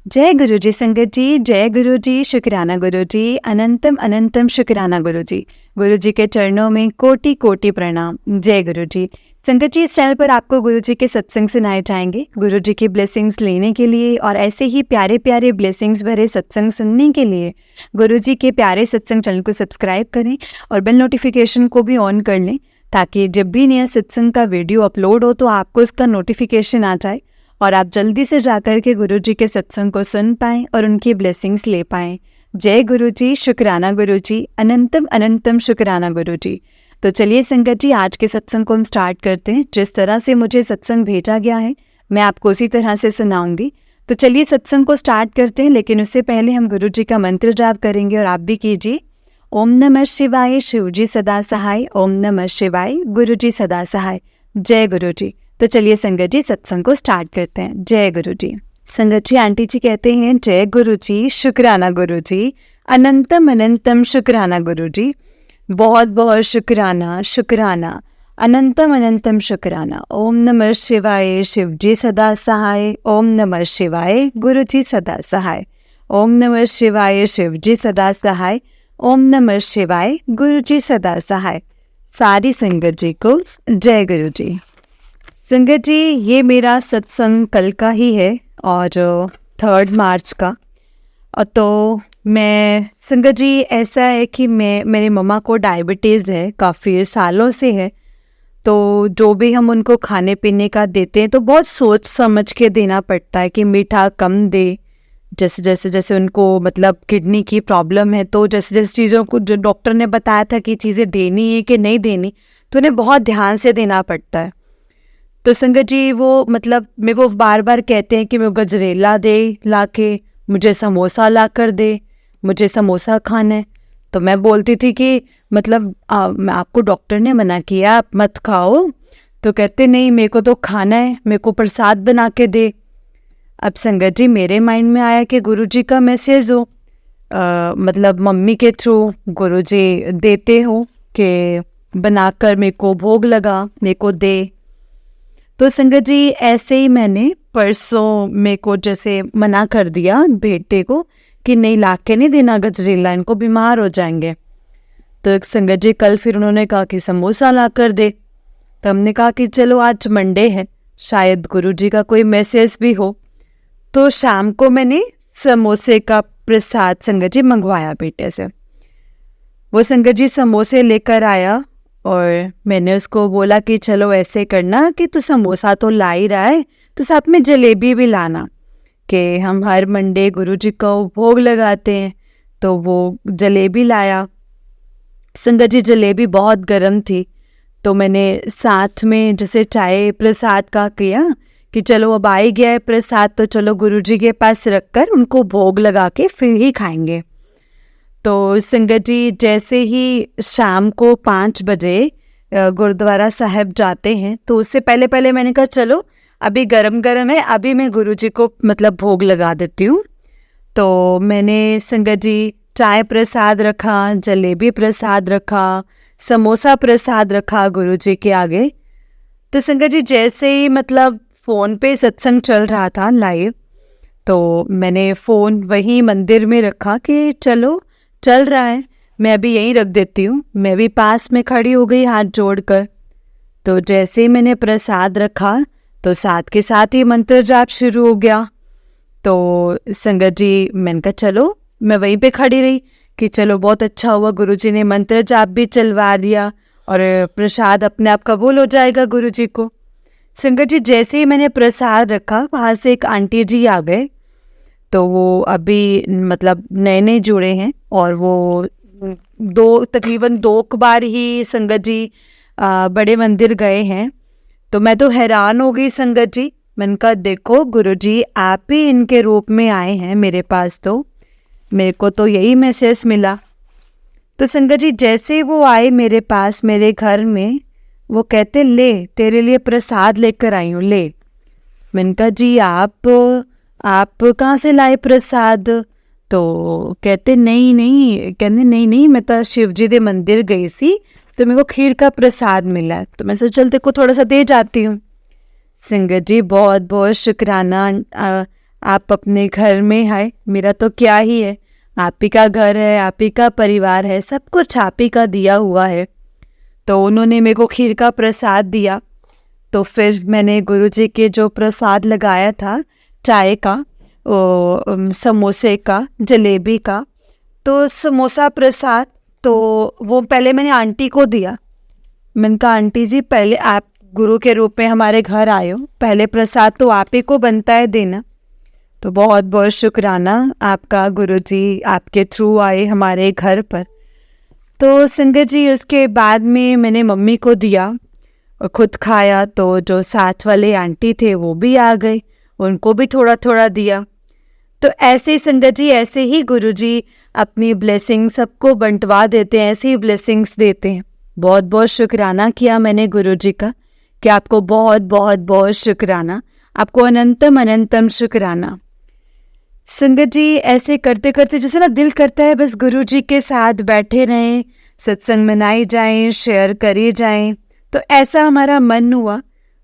जय गुरु जी संगत जी, जय गुरु जी, शुक्राना गुरु जी, अनंतम अनंतम शुक्राना गुरु जी। गुरु जी के चरणों में कोटि कोटि प्रणाम। जय गुरु जी। संगत जी, इस चैनल पर आपको गुरु जी के सत्संग सुनाए जाएंगे। गुरु जी की ब्लेसिंग्स लेने के लिए और ऐसे ही प्यारे प्यारे ब्लेसिंग्स भरे सत्संग सुनने के लिए गुरु जी के प्यारे सत्संग चैनल को सब्सक्राइब करें और बेल नोटिफिकेशन को भी ऑन कर लें, ताकि जब भी नया सत्संग का वीडियो अपलोड हो तो आपको इसका नोटिफिकेशन आ जाए और आप जल्दी से जाकर के गुरु जी के सत्संग को सुन पाएं और उनकी ब्लेसिंग्स ले पाएं। जय गुरु जी, शुक्राना गुरु जी, अनंतम अनंतम शुक्राना गुरु जी। तो चलिए संगत जी, आज के सत्संग को हम स्टार्ट करते हैं। जिस तरह से मुझे सत्संग भेजा गया है मैं आपको उसी तरह से सुनाऊंगी। तो चलिए सत्संग को स्टार्ट करते हैं, लेकिन उससे पहले हम गुरु जी का मंत्र जाप करेंगे और आप भी कीजिए। ओम नमः शिवाय, शिव जी सदा सहाय। ओम नमः शिवाय, गुरु जी सदा सहाय। जय गुरु जी। तो चलिए संगत जी, सत्संग को स्टार्ट करते हैं। जय गुरु जी। संगत जी, आंटी जी कहते हैं जय गुरु जी, शुक्राना गुरु जी, अनंतम अनंतम शुक्राना गुरु जी। बहुत बहुत शुक्राना शुक्राना, अनंतम अनंतम शुक्राना। ओम नमः शिवाय, शिव जी सदा सहाय। ओम नमः शिवाय, गुरु जी सदा सहाय। ओम नमः शिवाय, शिव जी सदा सहाय। ओम नमः शिवाय, गुरु जी सदा सहाय। सारी संगत जी को जय गुरु जी। संगत जी, ये मेरा सत्संग कल का ही है और 3 मार्च का। तो मैं संगत जी, ऐसा है कि मेरे मम्मा को डायबिटीज़ है, काफ़ी सालों से है। तो जो भी हम उनको खाने पीने का देते हैं तो बहुत सोच समझ के देना पड़ता है कि मीठा कम दे। जैसे उनको मतलब किडनी की प्रॉब्लम है, तो जैसे चीज़ों को जो डॉक्टर ने बताया था कि चीज़ें देनी है कि नहीं देनी, तो उन्हें बहुत ध्यान से देना पड़ता है। तो संगत जी, वो मतलब मेरे को बार बार कहते हैं कि मैं गजरेला दे ला के, मुझे समोसा ला कर दे, मुझे समोसा खाना है। तो मैं बोलती थी कि मतलब मैं आपको डॉक्टर ने मना किया, आप मत खाओ। तो कहते नहीं, मेरे को तो खाना है, मेरे को प्रसाद बना के दे। अब संगत जी, मेरे माइंड में आया कि गुरु जी का मैसेज हो, मतलब मम्मी के थ्रू गुरु जी देते हो कि बनाकर मेरे को भोग लगा, मेरे को दे। तो संगत जी, ऐसे ही मैंने परसों मेरे को जैसे मना कर दिया बेटे को कि नहीं, ला के नहीं देना गजरेला, इनको बीमार हो जाएंगे। तो संगत जी, कल फिर उन्होंने कहा कि समोसा ला कर दे। तो हमने कहा कि चलो आज मंडे है, शायद गुरुजी का कोई मैसेज भी हो। तो शाम को मैंने समोसे का प्रसाद संगत जी मंगवाया बेटे से। वो संगत जी समोसे लेकर आया और मैंने उसको बोला कि चलो ऐसे करना कि तू समोसा तो ला ही रहा है, तो साथ में जलेबी भी लाना, कि हम हर मंडे गुरुजी को भोग लगाते हैं। तो वो जलेबी लाया। संगत जी, जलेबी बहुत गर्म थी, तो मैंने साथ में जैसे चाय प्रसाद का किया कि चलो अब आ ही गया है प्रसाद, तो चलो गुरुजी के पास रखकर उनको भोग लगा के फिर ही खाएंगे। तो संगत जी, जैसे ही शाम को 5 बजे गुरुद्वारा साहब जाते हैं, तो उससे पहले पहले मैंने कहा चलो अभी गरम गरम है, अभी मैं गुरुजी को मतलब भोग लगा देती हूँ। तो मैंने संगत जी चाय प्रसाद रखा, जलेबी प्रसाद रखा, समोसा प्रसाद रखा गुरुजी के आगे। तो संगत जी, जैसे ही मतलब फ़ोन पे सत्संग चल रहा था लाइव, तो मैंने फ़ोन वहीं मंदिर में रखा कि चलो चल रहा है, मैं अभी यहीं रख देती हूँ। मैं भी पास में खड़ी हो गई हाथ जोड़कर। तो जैसे ही मैंने प्रसाद रखा तो साथ के साथ ही मंत्र जाप शुरू हो गया। तो संगत जी, मैंने कहा चलो, मैं वहीं पे खड़ी रही कि चलो बहुत अच्छा हुआ, गुरुजी ने मंत्र जाप भी चलवा लिया और प्रसाद अपने आप कबूल हो जाएगा गुरुजी को। संगत जी, जैसे ही मैंने प्रसाद रखा, वहाँ से एक आंटी जी आ गए। तो वो अभी मतलब नए नए जुड़े हैं और वो तकरीबन 2 बार ही संगत जी बड़े मंदिर गए हैं। तो मैं तो हैरान हो गई संगत जी। मैंने कहा देखो गुरुजी, आप ही इनके रूप में आए हैं मेरे पास, तो मेरे को तो यही मैसेज मिला। तो संगत जी, जैसे वो आए मेरे पास मेरे घर में, वो कहते ले तेरे लिए प्रसाद लेकर आई हूँ, ले। मैंने कहा जी, आप कहाँ से लाए प्रसाद? तो कहते नहीं, मैं तो शिव जी के मंदिर गई सी, तो मेरे को खीर का प्रसाद मिला, तो मैं सोचा चल तेरे को थोड़ा सा दे जाती हूँ। संगत जी, बहुत बहुत शुक्राना आप अपने घर में है, मेरा तो क्या ही है, आप ही का घर है, आप ही का परिवार है, सब कुछ आप ही का दिया हुआ है। तो उन्होंने मेरे को खीर का प्रसाद दिया। तो फिर मैंने गुरुजी के जो प्रसाद लगाया था, चाय का, समोसे का, जलेबी का, तो समोसा प्रसाद तो वो पहले मैंने आंटी को दिया। मैंने कहा आंटी जी, पहले आप गुरु के रूप में हमारे घर आए हो, पहले प्रसाद तो आप ही को बनता है देना। तो बहुत बहुत शुक्राना आपका, गुरुजी आपके थ्रू आए हमारे घर पर। तो संगत जी उसके बाद में मैंने मम्मी को दिया और खुद खाया। तो जो साथ वाले आंटी थे वो भी आ गए, उनको भी थोड़ा थोड़ा दिया। तो ऐसे ही संगत जी, ऐसे ही गुरुजी अपनी ब्लेसिंग सबको बंटवा देते हैं, ऐसे ही ब्लेसिंग्स देते हैं। बहुत बहुत शुक्राना किया मैंने गुरुजी का कि आपको बहुत बहुत बहुत शुक्राना, आपको अनंतम अनंतम शुक्राना। संगत जी ऐसे करते करते जैसे ना दिल करता है बस गुरुजी के साथ बैठे रहें, सत्संग मनाई जाएं, शेयर करी जाएं। तो ऐसा हमारा मन हुआ।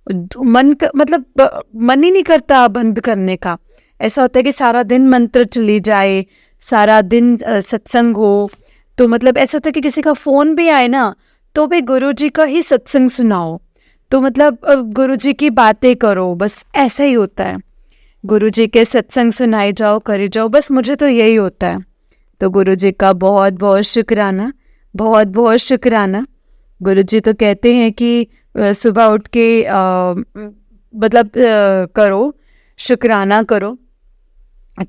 मतलब मन ही नहीं करता बंद करने का। ऐसा होता है कि सारा दिन मंत्र चली जाए, सारा दिन सत्संग हो। तो मतलब ऐसा होता है कि किसी का फ़ोन भी आए ना तो भी गुरुजी का ही सत्संग सुनाओ, तो मतलब गुरुजी की बातें करो, बस ऐसा ही होता है। गुरुजी के सत्संग सुनाई जाओ, करी जाओ, बस मुझे तो यही होता है। तो गुरुजी का बहुत बहुत शुक्राना, बहुत बहुत शुक्राना। गुरुजी तो कहते हैं कि सुबह उठ के मतलब करो, शुक्राना करो।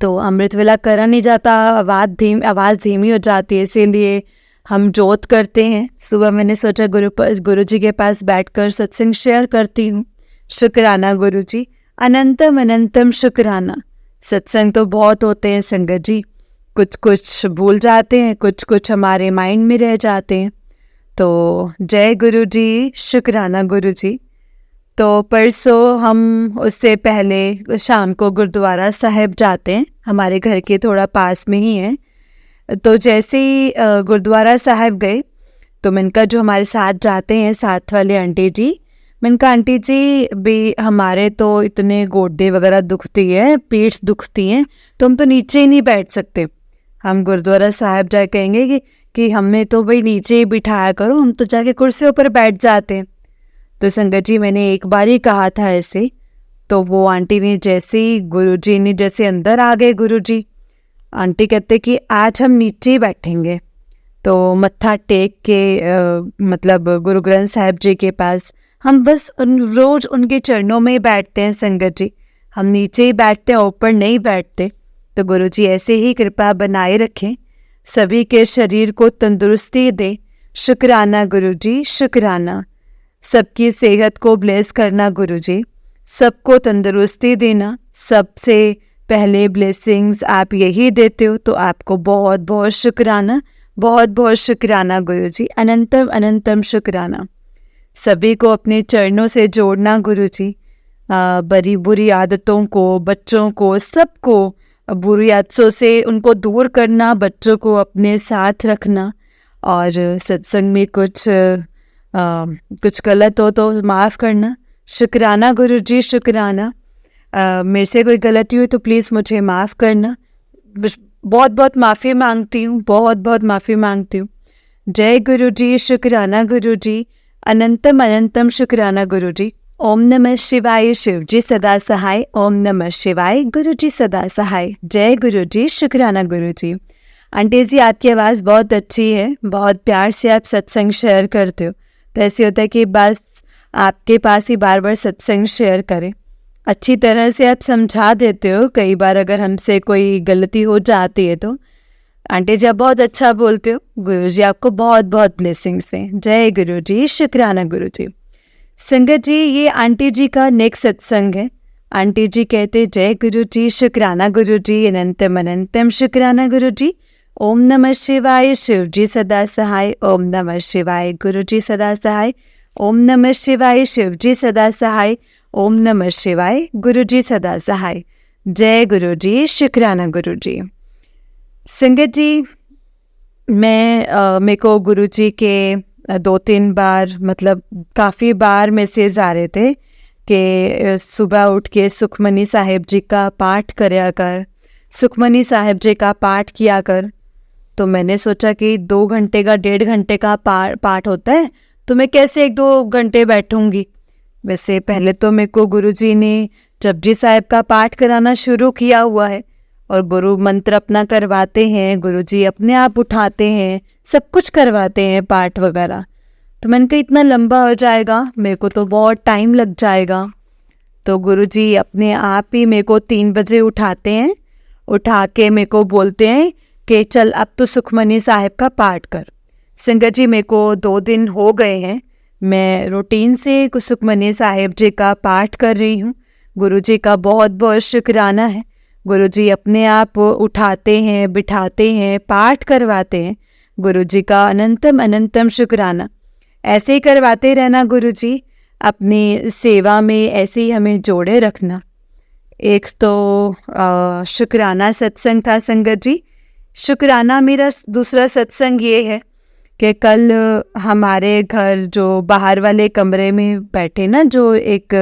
तो अमृत वेला करा नहीं जाता, आवाज़ धीमी हो जाती है, इसीलिए हम जोत करते हैं। सुबह मैंने सोचा गुरुजी के पास बैठकर सत्संग शेयर करती हूँ। शुक्राना गुरुजी, अनंतम अनंतम शुक्राना। सत्संग तो बहुत होते हैं संगत जी, कुछ कुछ भूल जाते हैं, कुछ कुछ हमारे माइंड में रह जाते हैं। तो जय गुरुजी, शुक्राना गुरुजी। तो परसों हम उससे पहले शाम को गुरुद्वारा साहिब जाते हैं, हमारे घर के थोड़ा पास में ही है। तो जैसे ही गुरुद्वारा साहिब गए तो मैंने कहा जो हमारे साथ जाते हैं साथ वाले आंटी जी, मैंने कहा आंटी जी भी हमारे तो इतने गोडे वगैरह दुखती है, पीठ दुखती हैं, तो हम तो नीचे ही नहीं बैठ सकते। हम गुरुद्वारा साहिब जाए कहेंगे कि हमें तो भाई नीचे ही बिठाया करो, हम तो जाके कुर्सियों पर बैठ जाते हैं। तो संगत जी मैंने एक बार ही कहा था ऐसे, तो वो आंटी ने जैसे ही गुरुजी ने जैसे अंदर आ गए गुरुजी, आंटी कहते कि आज हम नीचे ही बैठेंगे। तो मत्था टेक के मतलब गुरु ग्रंथ साहिब जी के पास हम बस रोज़ उनके चरणों में ही बैठते हैं संगत जी, हम नीचे ही बैठते हैं, ऊपर नहीं बैठते। तो गुरुजी ऐसे ही कृपा बनाए रखें, सभी के शरीर को तंदुरुस्ती दे। शुक्राना गुरुजी, शुक्राना। सबकी सेहत को ब्लेस करना गुरुजी, सबको तंदुरुस्ती देना। सबसे पहले ब्लेसिंग्स आप यही देते हो, तो आपको बहुत बहुत शुक्राना, बहुत बहुत शुक्राना गुरुजी, अनंतम अनंतम शुक्राना। सभी को अपने चरणों से जोड़ना गुरुजी, बड़ी बुरी आदतों को, बच्चों को, सबको बुरी आदतों से उनको दूर करना, बच्चों को अपने साथ रखना। और सत्संग में कुछ गलत हो तो माफ़ करना। शुक्राना गुरुजी, शुक्राना। मेरे से कोई गलती हुई तो प्लीज़ मुझे माफ़ करना, बहुत बहुत माफ़ी मांगती हूँ, बहुत बहुत माफ़ी मांगती हूँ। जय गुरुजी, शुक्राना गुरुजी, अनंतम अनंतम शुक्राना गुरुजी। ओम नमः शिवाय, शिवजी सदा सहाय। ओम नमः शिवाय, गुरुजी सदा सहाय। जय गुरुजी, शुक्राना गुरुजी। आंटी जी आपकी आवाज़ बहुत अच्छी है, बहुत प्यार से आप सत्संग शेयर करते हो। तो ऐसे होता है कि बस आपके पास ही बार बार सत्संग शेयर करें। अच्छी तरह से आप समझा देते हो, कई बार अगर हमसे कोई गलती हो जाती है तो। आंटी जी आप बहुत अच्छा बोलते हो। गुरुजी आपको बहुत बहुत ब्लेसिंग्स दें। जय गुरुजी, शुक्राना गुरुजी। संगत जी ये आंटी जी का नेक्स्ट सत्संग है। आंटी जी कहते जय गुरुजी, शुक्राना गुरुजी, अनंतम अनंतम शुक्राना गुरुजी। ओम नमः शिवाय, शिवजी सदा सहाय। ओम नमः शिवाय, गुरुजी सदा सहाय। ओम नमः शिवाय, शिवजी सदा सहाय। ओम नमः शिवाय, गुरुजी सदा सहाय। जय गुरुजी, शुक्राना गुरुजी। संगत जी मेरे को गुरुजी के 2-3 बार मतलब काफ़ी बार मैसेज आ रहे थे कि सुबह उठ के सुखमनी साहिब जी का पाठ करया कर, सुखमनी साहिब जी का पाठ किया कर। तो मैंने सोचा कि 2 घंटे का 1.5 घंटे का पाठ होता है, तो मैं कैसे 1-2 घंटे बैठूंगी। वैसे पहले तो मेरे को गुरुजी ने जपजी साहिब का पाठ कराना शुरू किया हुआ है और गुरु मंत्र अपना करवाते हैं, गुरुजी अपने आप उठाते हैं, सब कुछ करवाते हैं पाठ वगैरह। तो मैंने कहा इतना लंबा हो जाएगा, मेरे को तो बहुत टाइम लग जाएगा। तो गुरुजी अपने आप ही मेरे को 3 बजे उठाते हैं, उठा के मेरे को बोलते हैं कि चल अब तो सुखमनी साहिब का पाठ कर। संगत जी मेरे को 2 दिन हो गए हैं, मैं रूटीन से सुखमनी साहिब जी का पाठ कर रही हूँ। गुरुजी का बहुत बहुत शुक्राना है। गुरुजी अपने आप उठाते हैं, बिठाते हैं, पाठ करवाते हैं। गुरुजी का अनंतम अनंतम शुक्राना। ऐसे ही करवाते रहना गुरुजी, अपनी सेवा में ऐसे ही हमें जोड़े रखना। एक तो शुक्राना सत्संग था संगत जी। शुक्राना मेरा दूसरा सत्संग ये है कि कल हमारे घर जो बाहर वाले कमरे में बैठे ना, जो एक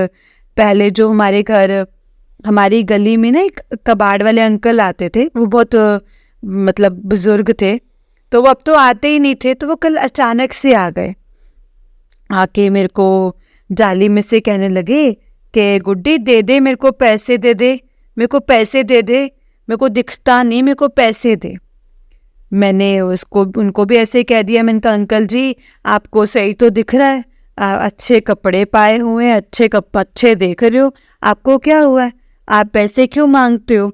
पहले जो हमारे घर हमारी गली में ना एक कबाड़ वाले अंकल आते थे, वो बहुत मतलब बुजुर्ग थे, तो वो अब तो आते ही नहीं थे। तो वो कल अचानक से आ गए, आके मेरे को जाली में से कहने लगे कि गुड्डी दे दे मेरे को पैसे, दे दे मेरे को पैसे, दे दे मेरे को दिखता नहीं, मेरे को पैसे दे। मैंने उनको भी ऐसे कह दिया, मैंने कहा अंकल जी आपको सही तो दिख रहा है, अच्छे कपड़े पाए हुए हैं, अच्छे देख रहे हो, आपको क्या हुआ है, आप पैसे क्यों मांगते हो।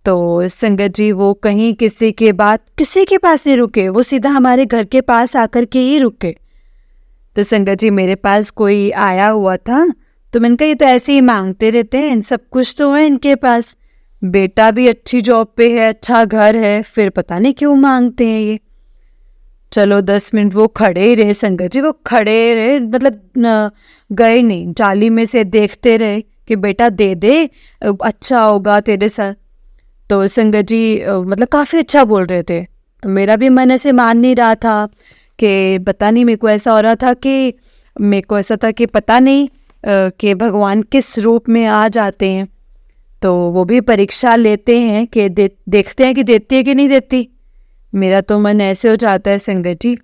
तो संगत जी वो कहीं किसी के पास नहीं रुके, वो सीधा हमारे घर के पास आकर के ही रुके। तो संगत जी मेरे पास कोई आया हुआ था, तो मैंने कहा ये तो ऐसे ही मांगते रहते हैं, सब कुछ तो है इनके पास, बेटा भी अच्छी जॉब पे है, अच्छा घर है, फिर पता नहीं क्यों मांगते हैं ये। चलो 10 मिनट वो खड़े ही रहे संगत जी, वो खड़े रहे, मतलब गए नहीं, जाली में से देखते रहे कि बेटा दे दे, अच्छा होगा तेरे साथ। तो संगत जी मतलब काफ़ी अच्छा बोल रहे थे, तो मेरा भी मन ऐसे मान नहीं रहा था कि पता नहीं, मेरे को ऐसा हो रहा था कि पता नहीं कि भगवान किस रूप में आ जाते हैं। तो वो भी परीक्षा लेते हैं कि देखते हैं कि देती है कि नहीं देती। मेरा तो मन ऐसे हो जाता है संगत जी।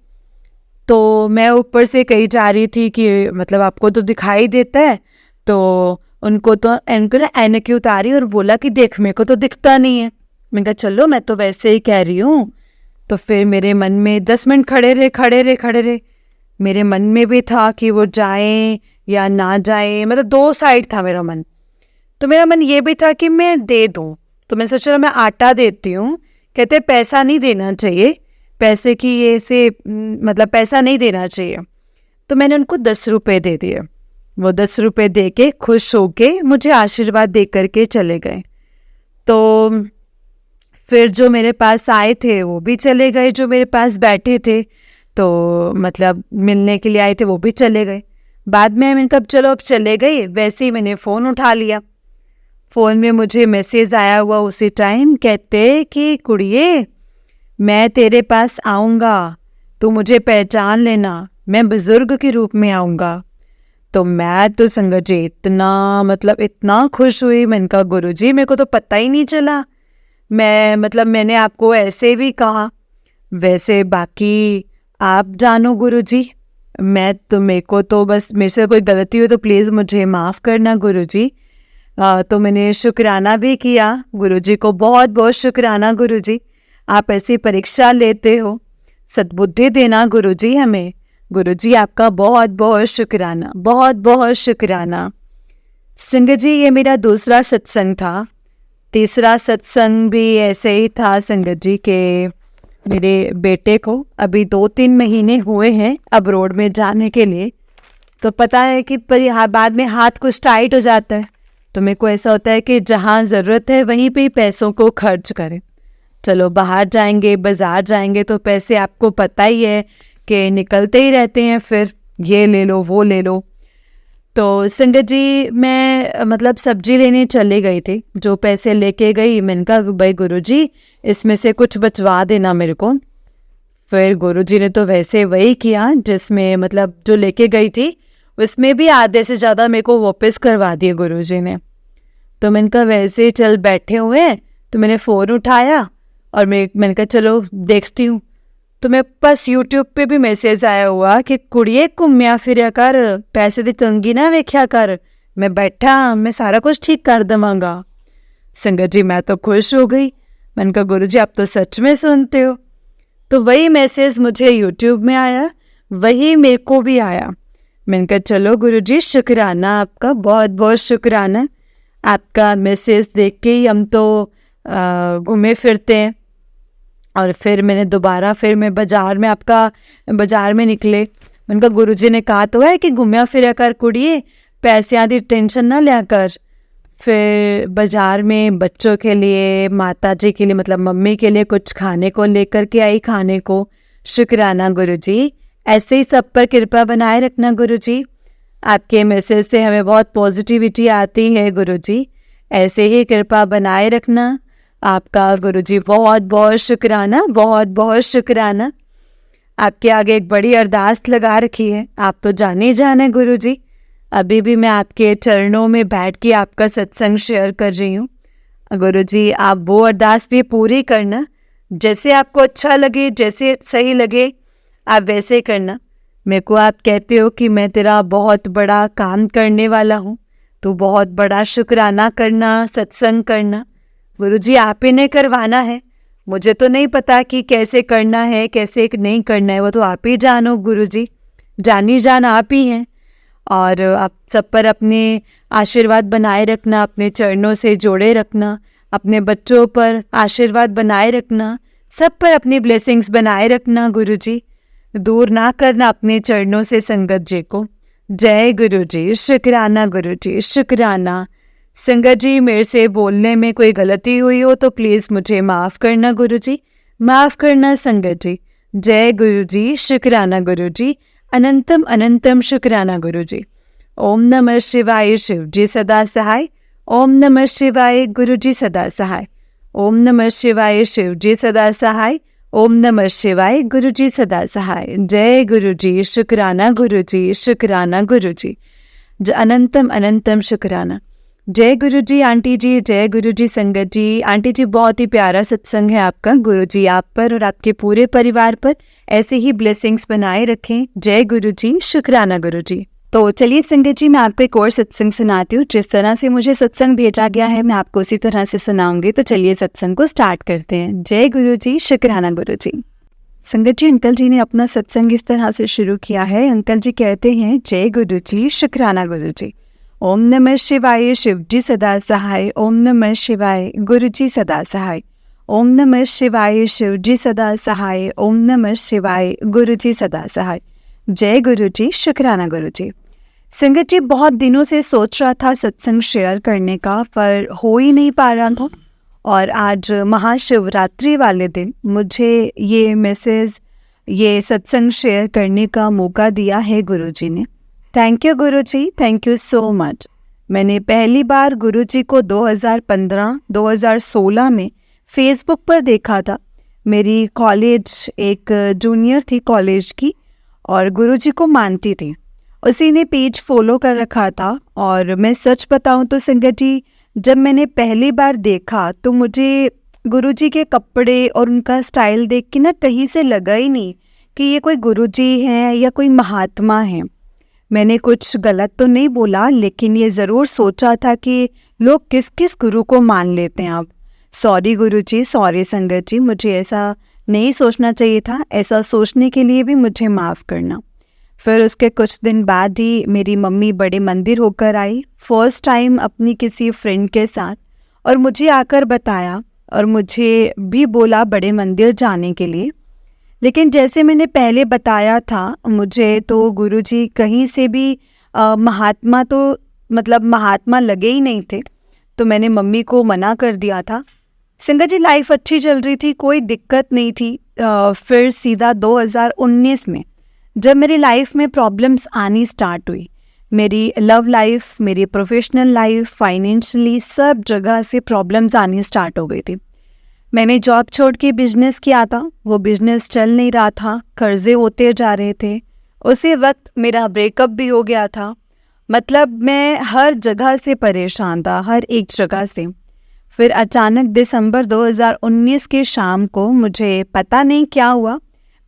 तो मैं ऊपर से कही जा रही थी कि मतलब आपको तो दिखाई देता है, तो उनको ना ऐनक की उतारी और बोला कि देख मेरे को तो दिखता नहीं है। मैंने कहा चलो मैं तो वैसे ही कह रही हूँ। तो फिर मेरे मन में 10 मिनट खड़े रहे। मेरे मन में भी था कि वो जाएं या ना जाएं, मतलब 2 साइड था मेरा मन। तो मेरा मन ये भी था कि मैं दे दूं, तो मैं सोचा मैं आटा देती हूँ। कहते पैसा नहीं देना चाहिए, पैसे की ये से मतलब पैसा नहीं देना चाहिए। तो मैंने उनको 10 रुपये दे दिए। वो 10 रुपये दे के खुश होके मुझे आशीर्वाद दे करके चले गए। तो फिर जो मेरे पास आए थे वो भी चले गए, जो मेरे पास बैठे थे तो मतलब मिलने के लिए आए थे वो भी चले गए। बाद में मैंने कहा चलो अब चले गए, वैसे ही मैंने फ़ोन उठा लिया। फ़ोन में मुझे मैसेज आया हुआ उसी टाइम, कहते कि कुड़िए मैं तेरे पास आऊँगा, तो मुझे पहचान लेना, मैं बुज़ुर्ग के रूप में आऊँगा। तो मैं तो संगत जी इतना खुश हुई। मैंने कहा गुरुजी मेरे को तो पता ही नहीं चला, मैंने आपको ऐसे भी कहा, वैसे बाकी आप जानो गुरुजी। मेरे को तो बस मेरे से कोई गलती हो तो प्लीज़ मुझे माफ़ करना गुरुजी। तो मैंने शुक्राना भी किया गुरुजी को, बहुत बहुत शुक्राना गुरुजी, आप ऐसी परीक्षा लेते हो, सद्बुद्धि देना गुरुजी हमें। गुरुजी आपका बहुत बहुत शुक्राना, बहुत बहुत शुक्राना। संगत जी ये मेरा दूसरा सत्संग था। तीसरा सत्संग भी ऐसे ही था संगत जी के मेरे बेटे को अभी 2-3 महीने हुए हैं अब्रॉड में जाने के लिए। तो पता है कि बाद में हाथ कुछ टाइट हो जाता है, तो मेरे को ऐसा होता है कि जहाँ ज़रूरत है वहीं पे ही पैसों को खर्च करें। चलो बाहर जाएंगे, बाज़ार जाएंगे तो पैसे आपको पता ही है कि निकलते ही रहते हैं, फिर ये ले लो वो ले लो। तो संगत जी मैं सब्जी लेने चले गई थी, जो पैसे लेके गई मैंने कहा भाई गुरुजी इसमें से कुछ बचवा देना मेरे को। फिर गुरुजी ने तो वैसे वही किया जिसमें जो लेके गई थी उसमें भी आधे से ज़्यादा मेरे को वापस करवा दिए गुरुजी ने। तो मैंने कहा वैसे चल बैठे हुए हैं, तो मैंने फ़ोन उठाया और मैंने कहा चलो देखती हूँ। तो मेरे पास यूट्यूब पे भी मैसेज आया हुआ कि कुड़िए घूमिया फिरिया कर, पैसे की तंगी ना वेख्या कर, मैं बैठा, मैं सारा कुछ ठीक कर देवांगा। संगत जी मैं तो खुश हो गई। मैंने कहा गुरुजी आप तो सच में सुनते हो। तो वही मैसेज मुझे यूट्यूब में आया, वही मेरे को भी आया। मैंने कहा चलो गुरुजी शुक्राना आपका, बहुत बहुत शुक्राना। आपका मैसेज देख के ही हम तो घूमे फिरते हैं। और फिर मैंने दोबारा फिर मैं बाज़ार में निकले। मैंने कहा गुरुजी ने कहा तो है कि घूमिया फिरिया कर कुड़िए, पैसों की टेंशन ना लिया कर। फिर बाज़ार में बच्चों के लिए, माता जी के लिए, मतलब मम्मी के लिए कुछ खाने को लेकर के आई, खाने को। शुक्राना गुरुजी, ऐसे ही सब पर कृपा बनाए रखना गुरुजी। आपके मैसेज से हमें बहुत पॉजिटिविटी आती है गुरुजी, ऐसे ही कृपा बनाए रखना। आपका गुरुजी बहुत बहुत शुक्राना, बहुत बहुत शुक्राना। आपके आगे एक बड़ी अरदास लगा रखी है, आप तो जाने जाने गुरुजी। अभी भी मैं आपके चरणों में बैठ के आपका सत्संग शेयर कर रही हूँ। गुरुजी आप वो अरदास भी पूरी करना, जैसे आपको अच्छा लगे, जैसे सही लगे आप वैसे करना। मेरे को आप कहते हो कि मैं तेरा बहुत बड़ा काम करने वाला हूँ, तो बहुत बड़ा शुक्राना करना, सत्संग करना। गुरुजी आप ही ने करवाना है, मुझे तो नहीं पता कि कैसे करना है, कैसे नहीं करना है, वो तो आप ही जानो गुरुजी। जानी जान आप ही हैं। और आप सब पर अपने आशीर्वाद बनाए रखना, अपने चरणों से जोड़े रखना, अपने बच्चों पर आशीर्वाद बनाए रखना, सब पर अपनी ब्लेसिंग्स बनाए रखना गुरुजी। दूर ना करना अपने चरणों से संगत जी को। जय गुरुजी, शुक्राना गुरुजी, शुक्राना। संगत जी मेरे से बोलने में कोई गलती हुई हो तो प्लीज़ मुझे माफ़ करना गुरुजी, माफ़ करना संगत जी। जय गुरुजी, शुक्राना गुरुजी, अनंतम अनंतम शुक्राना गुरुजी। ओम नमः शिवाय, शिव जी सदा सहाय। ओम नमः शिवाय, गुरुजी सदा सहाय। ओम नमः शिवाय, शिव जी सदा सहाय। ओम नमः शिवाय, गुरुजी सदा सहाय। जय गुरुजी, शुक्राना गुरुजी, शुक्राना गुरुजी। अनंतम अनंतम शुक्राना। जय गुरुजी आंटी जी, जय गुरुजी संगत जी। आंटी जी बहुत ही प्यारा सत्संग है आपका, गुरुजी आप पर और आपके पूरे परिवार पर ऐसे ही ब्लेसिंग्स बनाए रखें। जय गुरुजी, शुक्राना गुरुजी। तो चलिए संगत जी मैं आपको एक और सत्संग सुनाती हूँ। जिस तरह से मुझे सत्संग भेजा गया है मैं आपको उसी तरह से सुनाऊंगी। तो चलिए सत्संग को स्टार्ट करते हैं। जय गुरुजी, शुक्राना गुरुजी। संगत जी अंकल जी ने अपना सत्संग इस तरह से शुरू किया है। अंकल जी कहते हैं जय गुरुजी, शुक्राना गुरुजी। ओम नमः शिवाय, शिव जी सदा सहाय। ओम नमः शिवाय, गुरुजी सदा सहाय। ओम नमः शिवाय, शिव जी सदा सहाय। ओम नमः शिवाय, गुरुजी सदा सहाय। जय गुरुजी, शुक्राना गुरुजी। संगत जी बहुत दिनों से सोच रहा था सत्संग शेयर करने का, पर हो ही नहीं पा रहा था। और आज महाशिवरात्रि वाले दिन मुझे ये मैसेज, ये सत्संग शेयर करने का मौका दिया है गुरुजी ने। Thank you Guruji, thank you so much. मैंने पहली बार गुरुजी को 2015-2016 में फेसबुक पर देखा था। मेरी कॉलेज एक जूनियर थी कॉलेज की और गुरुजी को मानती थी। उसी ने पेज फॉलो कर रखा था। और मैं सच बताऊं तो संगत जी जब मैंने पहली बार देखा तो मुझे गुरुजी के कपड़े और उनका स्टाइल देख के ना कहीं से लगा ही नहीं कि ये कोई गुरुजी हैं या कोई महात्मा हैं। मैंने कुछ गलत तो नहीं बोला, लेकिन ये ज़रूर सोचा था कि लोग किस किस गुरु को मान लेते हैं अब। सॉरी गुरुजी, सॉरी संगत जी, मुझे ऐसा नहीं सोचना चाहिए था। ऐसा सोचने के लिए भी मुझे माफ़ करना। फिर उसके कुछ दिन बाद ही मेरी मम्मी बड़े मंदिर होकर आई, फर्स्ट टाइम अपनी किसी फ्रेंड के साथ, और मुझे आकर बताया और मुझे भी बोला बड़े मंदिर जाने के लिए। लेकिन जैसे मैंने पहले बताया था, मुझे तो गुरुजी कहीं से भी महात्मा तो मतलब महात्मा लगे ही नहीं थे। तो मैंने मम्मी को मना कर दिया था। संगत जी लाइफ अच्छी चल रही थी, कोई दिक्कत नहीं थी। फिर सीधा 2019 में जब मेरी लाइफ में प्रॉब्लम्स आनी स्टार्ट हुई, मेरी लव लाइफ, मेरी प्रोफेशनल लाइफ, फाइनेंशियली सब जगह से प्रॉब्लम्स आनी स्टार्ट हो गई थी। मैंने जॉब छोड़ के बिजनेस किया था, वो बिजनेस चल नहीं रहा था, कर्जे होते जा रहे थे उसी वक्त मेरा ब्रेकअप भी हो गया था। मतलब मैं हर जगह से परेशान था, हर एक जगह से। फिर अचानक दिसंबर 2019 के शाम को मुझे पता नहीं क्या हुआ,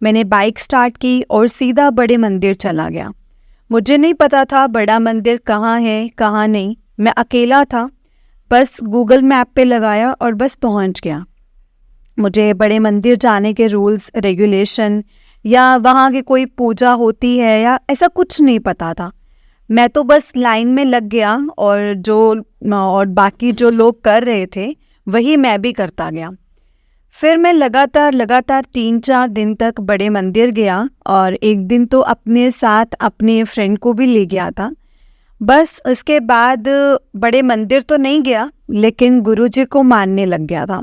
मैंने बाइक स्टार्ट की और सीधा बड़े मंदिर चला गया। मुझे नहीं पता था बड़ा मंदिर कहाँ है कहाँ नहीं, मैं अकेला था। बस गूगल मैप पे लगाया और बस पहुँच गया। मुझे बड़े मंदिर जाने के रूल्स रेगुलेशन या वहाँ की कोई पूजा होती है या ऐसा कुछ नहीं पता था। मैं तो बस लाइन में लग गया और बाकी जो लोग कर रहे थे वही मैं भी करता गया। फिर मैं लगातार 3-4 दिन तक बड़े मंदिर गया और एक दिन तो अपने साथ अपने फ्रेंड को भी ले गया था। बस उसके बाद बड़े मंदिर तो नहीं गया, लेकिन गुरुजी को मानने लग गया था।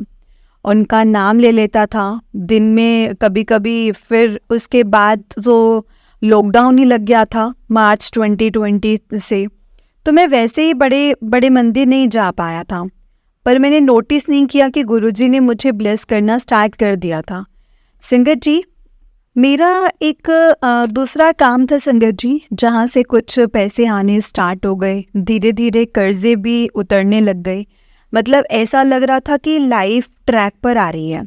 उनका नाम ले लेता था दिन में कभी कभी। फिर उसके बाद तो लॉकडाउन ही लग गया था मार्च 2020 से, तो मैं वैसे ही बड़े बड़े मंदिर नहीं जा पाया था। पर मैंने नोटिस नहीं किया कि गुरुजी ने मुझे ब्लेस करना स्टार्ट कर दिया था। संगत जी, मेरा एक दूसरा काम था संगत जी, जहाँ से कुछ पैसे आने स्टार्ट हो गए। धीरे धीरे कर्जे भी उतरने लग गए। मतलब ऐसा लग रहा था कि लाइफ ट्रैक पर आ रही है।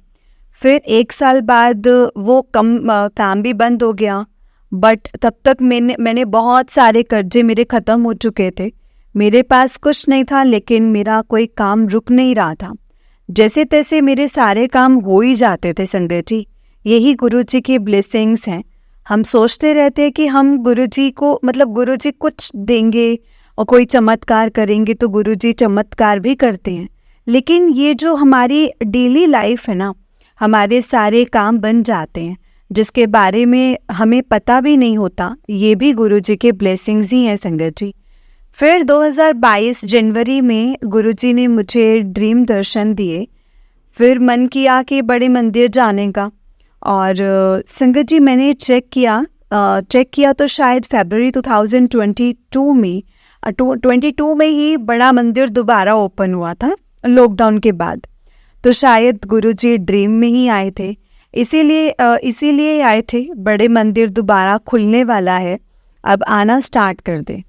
फिर 1 साल बाद वो काम भी बंद हो गया। बट तब तक मैंने बहुत सारे कर्जे मेरे ख़त्म हो चुके थे। मेरे पास कुछ नहीं था, लेकिन मेरा कोई काम रुक नहीं रहा था। जैसे तैसे मेरे सारे काम हो ही जाते थे संगत जी। यही गुरुजी की ब्लेसिंग्स हैं। हम सोचते रहते हैं कि हम गुरुजी को गुरुजी कुछ देंगे और कोई चमत्कार करेंगे, तो गुरुजी चमत्कार भी करते हैं। लेकिन ये जो हमारी डेली लाइफ है ना, हमारे सारे काम बन जाते हैं जिसके बारे में हमें पता भी नहीं होता, ये भी गुरुजी के ब्लेसिंग्स ही हैं संगत जी। फिर 2022 जनवरी में गुरुजी ने मुझे ड्रीम दर्शन दिए। फिर मन किया कि बड़े मंदिर जाने का। और संगत जी, मैंने चेक किया तो शायद फरवरी 2022 में ही बड़ा मंदिर दोबारा ओपन हुआ था लॉकडाउन के बाद। तो शायद गुरुजी ड्रीम में ही आए थे, इसीलिए आए थे। बड़े मंदिर दोबारा खुलने वाला है, अब आना स्टार्ट कर दे।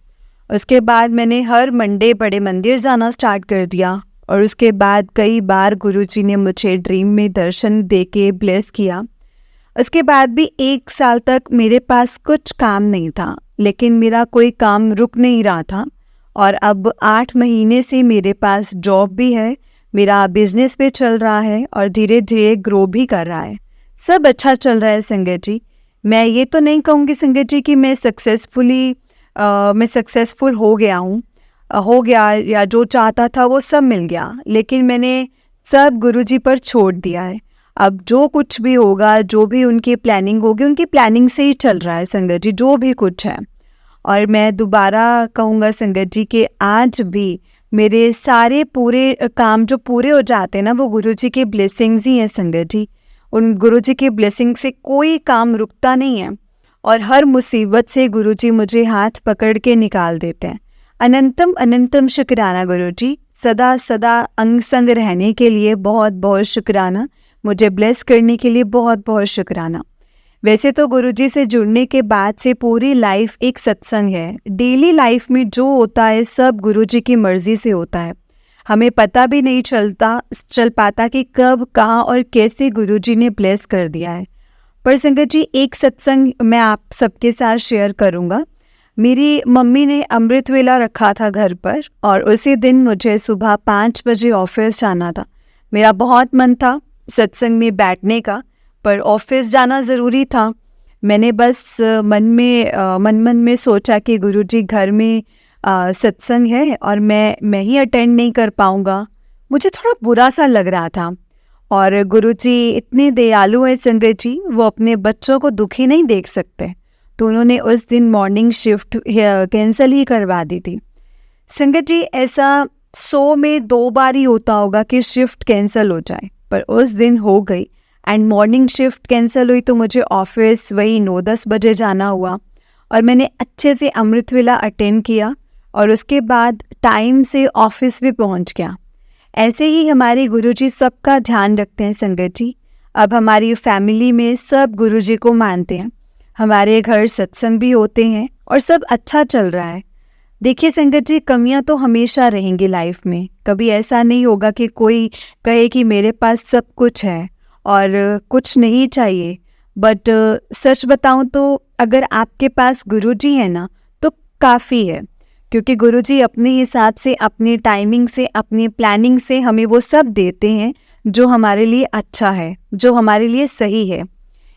उसके बाद मैंने हर मंडे बड़े मंदिर जाना स्टार्ट कर दिया। और उसके बाद कई बार गुरुजी ने मुझे ड्रीम में दर्शन दे के ब्लेस किया। उसके बाद भी 1 साल तक मेरे पास कुछ काम नहीं था, लेकिन मेरा कोई काम रुक नहीं रहा था। और अब 8 महीने से मेरे पास जॉब भी है, मेरा बिजनेस भी चल रहा है और धीरे धीरे ग्रो भी कर रहा है। सब अच्छा चल रहा है संगत जी। मैं ये तो नहीं कहूँगी संगत जी कि मैं सक्सेसफुल हो गया या जो चाहता था वो सब मिल गया, लेकिन मैंने सब गुरुजी पर छोड़ दिया है। अब जो कुछ भी होगा, जो भी उनकी प्लानिंग होगी, उनकी प्लानिंग से ही चल रहा है संगत जी, जो भी कुछ है। और मैं दोबारा कहूँगा संगत जी कि आज भी मेरे सारे पूरे काम जो पूरे हो जाते हैं ना, वो गुरुजी के ब्लेसिंग्स ही हैं संगत जी। उन गुरुजी के ब्लेसिंग से कोई काम रुकता नहीं है और हर मुसीबत से गुरुजी मुझे हाथ पकड़ के निकाल देते हैं। अनंतम अनंतम शुक्राना गुरुजी, सदा सदा अंग संग रहने के लिए बहुत बहुत शुक्राना, मुझे ब्लेस करने के लिए बहुत बहुत शुक्राना। वैसे तो गुरुजी से जुड़ने के बाद से पूरी लाइफ एक सत्संग है। डेली लाइफ में जो होता है सब गुरुजी की मर्जी से होता है। हमें पता भी नहीं चल पाता कि कब, कहाँ और कैसे गुरुजी ने ब्लेस कर दिया है। पर संगत जी, एक सत्संग मैं आप सबके साथ शेयर करूँगा। मेरी मम्मी ने अमृत वेला रखा था घर पर और उसी दिन मुझे सुबह 5 बजे ऑफिस जाना था। मेरा बहुत मन था सत्संग में बैठने का, पर ऑफिस जाना ज़रूरी था। मैंने बस मन में सोचा कि गुरुजी घर में सत्संग है और मैं ही अटेंड नहीं कर पाऊँगा। मुझे थोड़ा बुरा सा लग रहा था। और गुरुजी इतने दयालु है संगत जी, वो अपने बच्चों को दुखी नहीं देख सकते, तो उन्होंने उस दिन मॉर्निंग शिफ्ट कैंसिल ही करवा दी थी। संगत जी, ऐसा 100 में 2 बार ही होता होगा कि शिफ्ट कैंसिल हो जाए, पर उस दिन हो गई एंड मॉर्निंग शिफ्ट कैंसिल हुई तो मुझे ऑफिस वही 9-10 बजे जाना हुआ। और मैंने अच्छे से अमृत वेला अटेंड किया और उसके बाद टाइम से ऑफिस भी पहुंच गया। ऐसे ही हमारे गुरुजी सबका ध्यान रखते हैं संगत जी। अब हमारी फैमिली में सब गुरुजी को मानते हैं। हमारे घर सत्संग भी होते हैं और सब अच्छा चल रहा है। देखिए संगत जी, कमियां तो हमेशा रहेंगी लाइफ में। कभी ऐसा नहीं होगा कि कोई कहे कि मेरे पास सब कुछ है और कुछ नहीं चाहिए। बट सच बताऊं तो अगर आपके पास गुरुजी है ना तो काफ़ी है, क्योंकि गुरुजी अपने हिसाब से, अपनी टाइमिंग से, अपनी प्लानिंग से हमें वो सब देते हैं जो हमारे लिए अच्छा है, जो हमारे लिए सही है।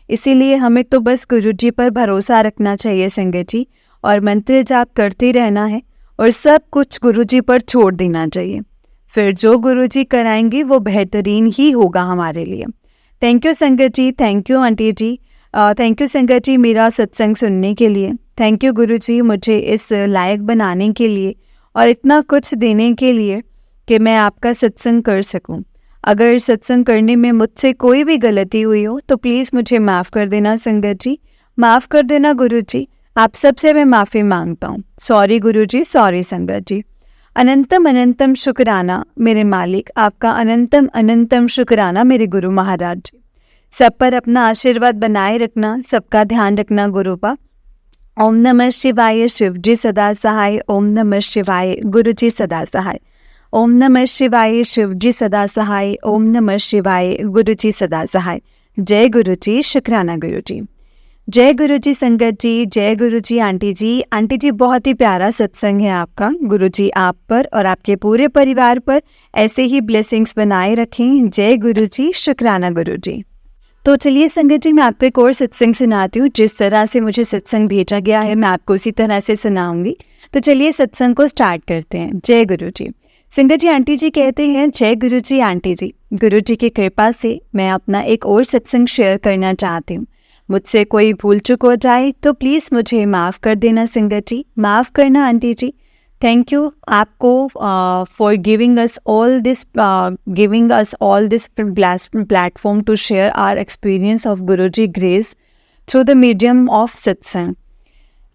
इसीलिए हमें तो बस गुरुजी पर भरोसा रखना चाहिए संगत जी, और मंत्र जाप करते रहना है और सब कुछ गुरुजी पर छोड़ देना चाहिए। फिर जो गुरुजी कराएंगे वो बेहतरीन ही होगा हमारे लिए। थैंक यू संगत जी, थैंक यू आंटी जी, थैंक यू संगत जी मेरा सत्संग सुनने के लिए। थैंक यू गुरुजी मुझे इस लायक बनाने के लिए और इतना कुछ देने के लिए कि मैं आपका सत्संग कर सकूं। अगर सत्संग करने में मुझसे कोई भी गलती हुई हो तो प्लीज़ मुझे माफ़ कर देना संगत जी, माफ़ कर देना गुरुजी। आप सबसे मैं माफ़ी मांगता हूँ। सॉरी गुरुजी, सॉरी संगत जी। अनंतम अनंतम शुक्राना मेरे मालिक, आपका अनंतम अनंतम शुक्राना मेरे गुरु महाराज जी। सब पर अपना आशीर्वाद बनाए रखना, सबका ध्यान रखना गुरुपा। ओम नमः शिवाय, शिव जी सदा सहाय। ओम नमः शिवाय, गुरु जी सदा सहाय। ओम नमः शिवाय, शिव जी सदा सहाय। ओम नमः शिवाय, गुरु जी सदा सहाय। जय गुरु जी, शुक्राना गुरु जी। जय गुरु जी संगत जी, जय गुरु जी आंटी जी। आंटी जी बहुत ही प्यारा सत्संग है आपका। गुरु जी आप पर और आपके पूरे परिवार पर ऐसे ही ब्लेसिंग्स बनाए रखें। जय गुरु जी, शुक्राना गुरु जी। तो चलिए संगत जी, मैं आपको एक और सत्संग सुनाती हूँ। जिस तरह से मुझे सत्संग भेजा गया है मैं आपको उसी तरह से सुनाऊंगी। तो चलिए सत्संग को स्टार्ट करते हैं। जय गुरु जी। संगत जी, आंटी जी कहते हैं जय गुरु जी आंटी जी। गुरु जी की कृपा से मैं अपना एक और सत्संग शेयर करना चाहती हूँ। मुझसे कोई भूल चूक हो जाए तो प्लीज़ मुझे माफ़ कर देना संगत जी, माफ़ करना आंटी जी। थैंक यू आपको for giving us all this platform to share our experience of Guruji grace through the medium of satsang.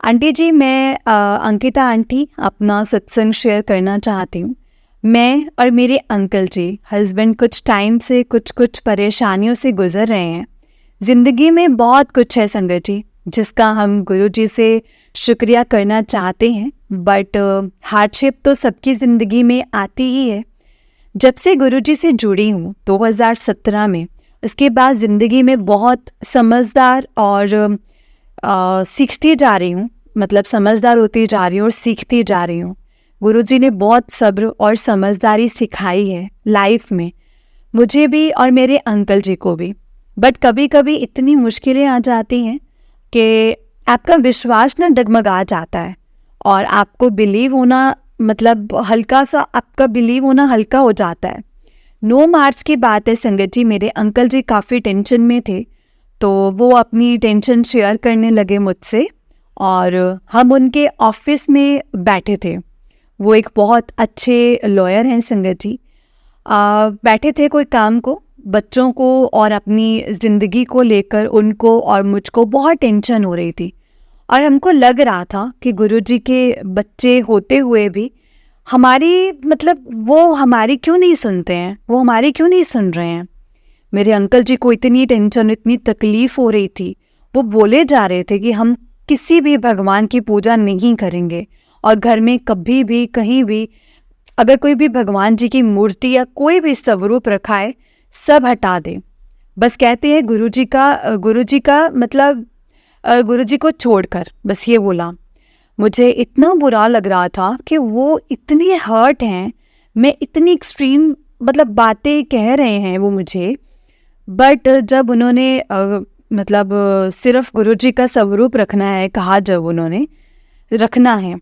Aunty जी, मैं अंकिता आंटी अपना सत्संग शेयर करना चाहती हूँ। मैं और मेरे अंकल जी हस्बैंड कुछ टाइम से कुछ परेशानियों से गुजर रहे हैं। ज़िंदगी में बहुत कुछ है संगत जी जिसका हम गुरुजी से शुक्रिया करना चाहते हैं, बट हार्डशिप तो सबकी ज़िंदगी में आती ही है। जब से गुरुजी से जुड़ी हूँ 2017 में, उसके बाद ज़िंदगी में बहुत समझदार और सीखती जा रही हूँ, मतलब समझदार होती जा रही हूँ और सीखती जा रही हूँ। गुरुजी ने बहुत सब्र और समझदारी सिखाई है लाइफ में, मुझे भी और मेरे अंकल जी को भी। बट कभी कभी इतनी मुश्किलें आ जाती हैं कि आपका विश्वास ना डगमगा जाता है और आपको बिलीव होना, मतलब हल्का सा आपका बिलीव होना हल्का हो जाता है। 9 मार्च की बात है संगत जी, मेरे अंकल जी काफ़ी टेंशन में थे, तो वो अपनी टेंशन शेयर करने लगे मुझसे और हम उनके ऑफिस में बैठे थे। वो एक बहुत अच्छे लॉयर हैं संगत जी। बैठे थे कोई काम को, बच्चों को और अपनी ज़िंदगी को लेकर उनको और मुझको बहुत टेंशन हो रही थी और हमको लग रहा था कि गुरुजी के बच्चे होते हुए भी हमारी, मतलब वो हमारी क्यों नहीं सुनते हैं, वो हमारी क्यों नहीं सुन रहे हैं। मेरे अंकल जी को इतनी टेंशन, इतनी तकलीफ़ हो रही थी। वो बोले जा रहे थे कि हम किसी भी भगवान की पूजा नहीं करेंगे और घर में कभी भी कहीं भी अगर कोई भी भगवान जी की मूर्ति या कोई भी स्वरूप रखा है सब हटा दें। बस कहते हैं गुरुजी का मतलब गुरुजी को छोड़कर, बस ये बोला। मुझे इतना बुरा लग रहा था कि वो इतने हर्ट हैं, मैं इतनी एक्सट्रीम मतलब बातें कह रहे हैं वो मुझे। बट जब उन्होंने सिर्फ गुरुजी का स्वरूप रखना है कहा, जब उन्होंने रखना है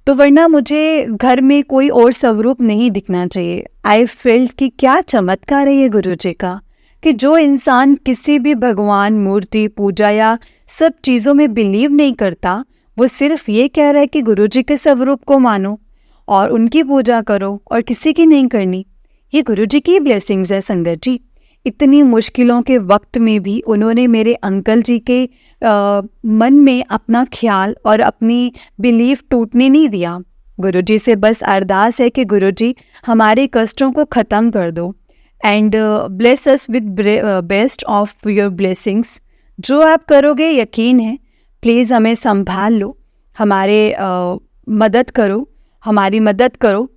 तो वरना मुझे घर में कोई और स्वरूप नहीं दिखना चाहिए। आई फेल्ट कि क्या चमत्कार है ये गुरुजी का, कि जो इंसान किसी भी भगवान, मूर्ति, पूजा या सब चीज़ों में बिलीव नहीं करता, वो सिर्फ ये कह रहा है कि गुरुजी के स्वरूप को मानो और उनकी पूजा करो और किसी की नहीं करनी। ये गुरुजी की ब्लेसिंग्स है संगत जी। इतनी मुश्किलों के वक्त में भी उन्होंने मेरे अंकल जी के मन में अपना ख्याल और अपनी बिलीफ टूटने नहीं दिया। गुरुजी से बस अरदास है कि गुरुजी हमारे कष्टों को ख़त्म कर दो and bless us with best of your blessings. जो आप करोगे यकीन है प्लीज़ हमें संभाल लो, मदद करो, हमारी मदद करो,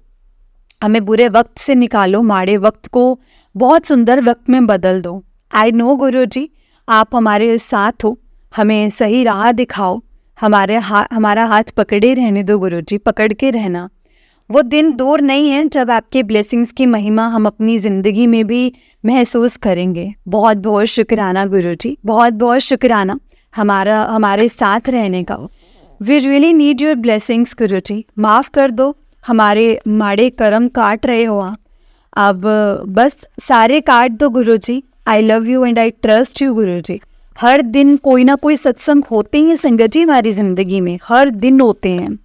हमें बुरे वक्त से निकालो, माड़े वक्त को बहुत सुंदर वक्त में बदल दो। आई नो गुरुजी, आप हमारे साथ हो, हमें सही राह दिखाओ, हमारा हाथ पकड़े रहने दो गुरुजी, पकड़ के रहना। वो दिन दूर नहीं है जब आपके ब्लेसिंग्स की महिमा हम अपनी ज़िंदगी में भी महसूस करेंगे। बहुत बहुत शुक्राना गुरुजी, बहुत बहुत शुक्राना हमारे साथ रहने का। We really need your blessings Guruji. माफ़ कर दो, हमारे माड़े कर्म काट रहे हो आप, अब बस सारे काट दो Guruji. I love you and I trust you Guruji. हर दिन कोई ना कोई सत्संग होते ही हैं संगत जी हमारी ज़िंदगी में, हर दिन होते हैं।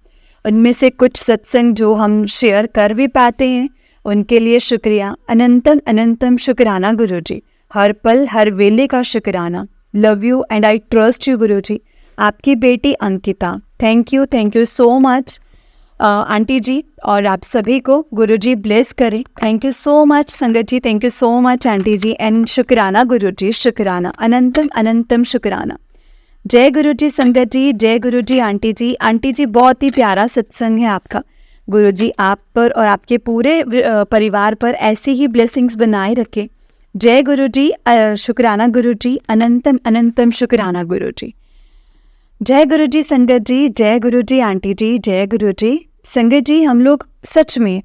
उनमें से कुछ सत्संग जो हम शेयर कर भी पाते हैं, उनके लिए शुक्रिया, अनंतम अनंतम शुक्राना गुरुजी। हर पल हर वेले का शुक्राना। Love you and I trust you Guruji. आपकी बेटी Ankita, thank you so much aunty जी, और आप सभी को गुरुजी ब्लेस करें। थैंक यू सो मच संगत जी, thank you so much aunty जी, एंड शुक्राना गुरुजी, शुक्राना, अनंतम अनंतम शुक्राना। जय गुरुजी संगत जी, जय गुरुजी आंटी जी। आंटी जी बहुत ही प्यारा सत्संग है आपका। गुरुजी आप पर और आपके पूरे परिवार पर ऐसी ही ब्लेसिंग्स बनाए रखे। जय गुरुजी, शुक्राना गुरुजी, अनंतम अनंतम शुक्राना गुरुजी। जय गुरुजी संगत जी, जय गुरुजी आंटी जी, जय गुरुजी संगत जी। हम लोग सच में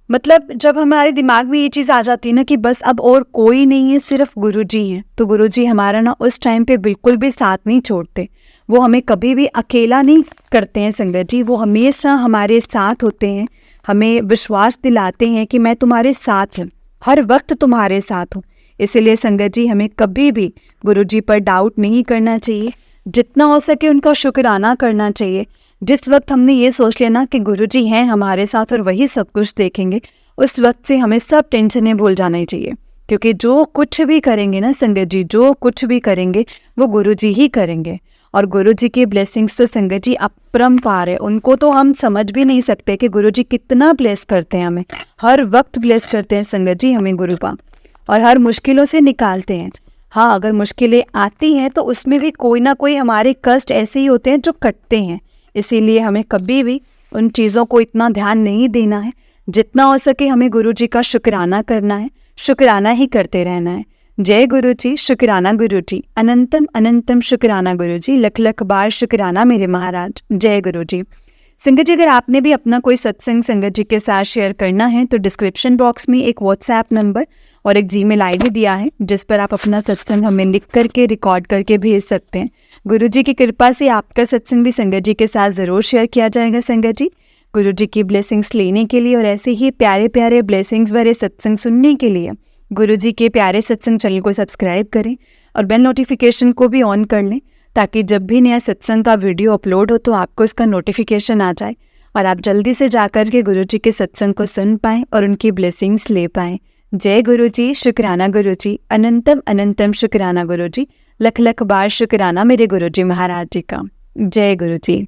मतलब जब हमारे दिमाग में ये चीज़ आ जाती है ना कि बस अब और कोई नहीं है, सिर्फ गुरुजी हैं, तो गुरुजी हमारा ना उस टाइम पे बिल्कुल भी साथ नहीं छोड़ते। वो हमें कभी भी अकेला नहीं करते हैं संगत जी, वो हमेशा हमारे साथ होते हैं, हमें विश्वास दिलाते हैं कि मैं तुम्हारे साथ हूँ, हर वक्त तुम्हारे साथ हूँ। इसीलिए संगत जी हमें कभी भी गुरुजी पर डाउट नहीं करना चाहिए, जितना हो सके उनका शुक्राना करना चाहिए। जिस वक्त हमने ये सोच लिया ना कि गुरुजी हैं हमारे साथ और वही सब कुछ देखेंगे, उस वक्त से हमें सब टेंशनें भूल जानी चाहिए, क्योंकि जो कुछ भी करेंगे ना संगत जी, जो कुछ भी करेंगे वो गुरुजी ही करेंगे। और गुरुजी की ब्लेसिंग्स तो संगत जी अपरंपार है, उनको तो हम समझ भी नहीं सकते कि गुरुजी कितना ब्लेस करते हैं हमें, हर वक्त ब्लेस करते हैं संगत जी हमें गुरुपा, और हर मुश्किलों से निकालते हैं। हाँ, अगर मुश्किलें आती हैं तो उसमें भी कोई ना कोई हमारे कष्ट ऐसे ही होते हैं जो कटते हैं। इसीलिए हमें कभी भी उन चीज़ों को इतना ध्यान नहीं देना है, जितना हो सके हमें गुरुजी का शुक्राना करना है, शुक्राना ही करते रहना है। जय गुरुजी, शुक्राना गुरुजी, अनंतम अनंतम शुक्राना गुरुजी, लख लख बार शुक्राना मेरे महाराज। जय गुरुजी। संगत जी अगर आपने भी अपना कोई सत्संग संगत जी के साथ शेयर करना है तो डिस्क्रिप्शन बॉक्स में एक व्हाट्सएप नंबर और एक जीमेल आईडी दिया है, जिस पर आप अपना सत्संग हमें लिख करके रिकॉर्ड करके भेज सकते हैं। गुरुजी की कृपा से आपका सत्संग भी संगत जी के साथ ज़रूर शेयर किया जाएगा संगत जी। गुरुजी की ब्लेसिंग्स लेने के लिए और ऐसे ही प्यारे प्यारे ब्लेसिंग्स भरे सत्संग सुनने के लिए गुरुजी के प्यारे सत्संग चैनल को सब्सक्राइब करें और बेल नोटिफिकेशन को भी ऑन कर लें, ताकि जब भी नया सत्संग का वीडियो अपलोड हो तो आपको इसका नोटिफिकेशन आ जाए और आप जल्दी से जाकर के गुरुजी के सत्संग को सुन पाएँ और उनकी ब्लेसिंग्स ले पाएँ। जय गुरुजी, शुक्राना गुरुजी, अनंतम अनंतम शुक्राना गुरुजी, लख लख बार शुक्राना मेरे गुरुजी महाराज जी का। जय गुरुजी।